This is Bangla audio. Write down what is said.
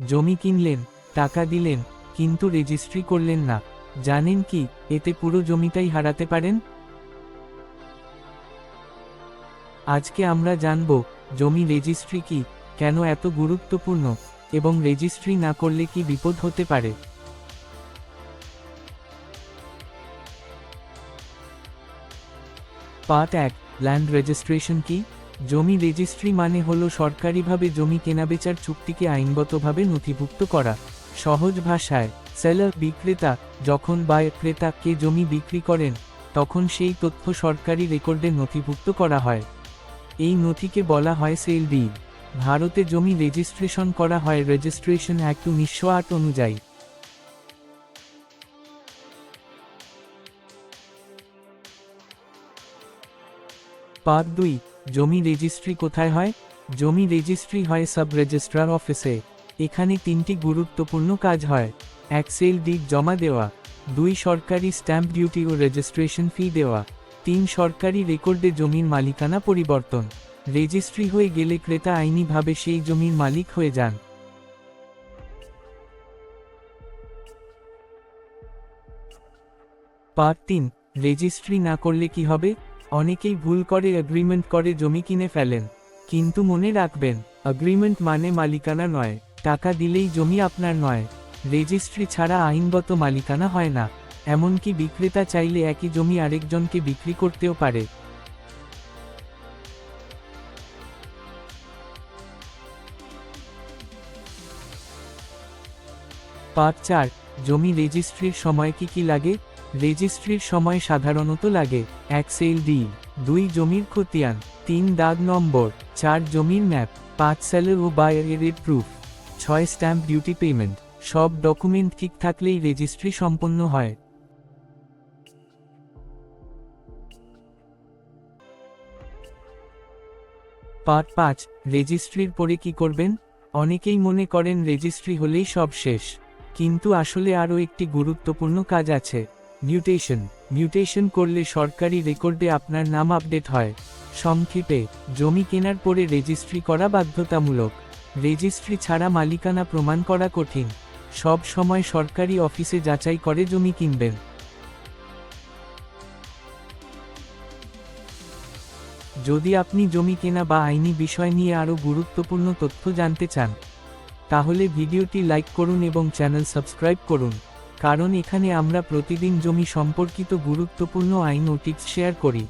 জমি কিনলেন, টাকা দিলেন, কিন্তু রেজিস্ট্রি করলেন না। জানেন কি, এতে পুরো জমিটাই হারাতে পারেন? আজকে আমরা জানব জমি রেজিস্ট্রি কি, কেন এত গুরুত্বপূর্ণ, এবং রেজিস্ট্রি না করলে কি বিপদ হতে পারে। পার্ট 1, ল্যান্ড রেজিস্ট্রেশন কি? জমি রেজিস্ট্রি মানে হলো সরকারিভাবে জমি কেনাবেচার চুক্তিকে আইনগতভাবে নথিভুক্ত করা। সহজ ভাষায়, সেলার বিক্রেতা যখন ক্রেতাকে জমি বিক্রি করেন, তখন সেই তথ্য সরকারি রেকর্ডে নথিভুক্ত করা হয়। এই নথিকে বলা হয় সেল ডিড। ভারতে জমি রেজিস্ট্রেশন করা হয় রেজিস্ট্রেশন অ্যাক্ট 1908 অনুযায়ী। পার্ট 2, জমি রেজিস্ট্রি কোথায় হয়? জমি রেজিস্ট্রি হয় সাব রেজিস্ট্রার অফিসে। এখানে 3টি গুরুত্বপূর্ণ কাজ হয়। 1, সেল ডিড জমা দেওয়া। 2, সরকারি স্ট্যাম্প ডিউটি ও রেজিস্ট্রেশন ফি দেওয়া। 3, সরকারি রেকর্ডে জমির মালিকানা পরিবর্তন। রেজিস্ট্রি হয়ে গেলে ক্রেতা আইনিভাবে সেই জমির মালিক হয়ে যান। পার্ট 3, রেজিস্ট্রি না করলে কি হবে? অনেকেই ভুল করে এগ্রিমেন্ট করে জমি কিনে ফেলেন। কিন্তু মনে রাখবেন, এগ্রিমেন্ট মানে মালিকানা নয়। টাকা দিলেই জমি আপনার নয়। রেজিস্ট্রি ছাড়া আইনগত মালিকানা হয় না। এমনকি বিক্রেতা চাইলে একই জমি আরেকজনকে বিক্রি করতেও পারে। পার্ট 4, জমি রেজিস্ট্রির সময় কি কি লাগে? রেজিস্ট্রির সময় সাধারণত লাগে 1, সেল ডিড, 2, জমির খতিয়ান, 3, দাগ নম্বর, 4, জমির ম্যাপ, 5, সেলার ও বায়ারের প্রুফ, 6, স্ট্যাম্প ডিউটি পেমেন্ট। সব ডকুমেন্ট ঠিক থাকলেই রেজিস্ট্রি সম্পন্ন হয়। পার্ট 5, রেজিস্ট্রির পরে কি করবেন? অনেকেই মনে করেন রেজিস্ট্রি হলেই সব শেষ। কিন্তু আসলে আরও একটি গুরুত্বপূর্ণ কাজ আছে, মিউটেশন। মিউটেশন করলে সরকারি রেকর্ডে আপনার নাম আপডেট হয়। সংক্ষেপে, জমি কেনার পরে রেজিস্ট্রি করা বাধ্যতামূলক। রেজিস্ট্রি ছাড়া মালিকানা প্রমাণ করা কঠিন। সব সময় সরকারি অফিসে যাচাই করে জমি কিনবেন। যদি আপনি জমি কেনা বা আইনি বিষয় নিয়ে আরও গুরুত্বপূর্ণ তথ্য জানতে চান, তাহলে ভিডিওটি লাইক করুন এবং চ্যানেল সাবস্ক্রাইব করুন, কারণ এখানে আমরা প্রতিদিন জমি সম্পর্কিত গুরুত্বপূর্ণ আইন ও টিপস শেয়ার করি।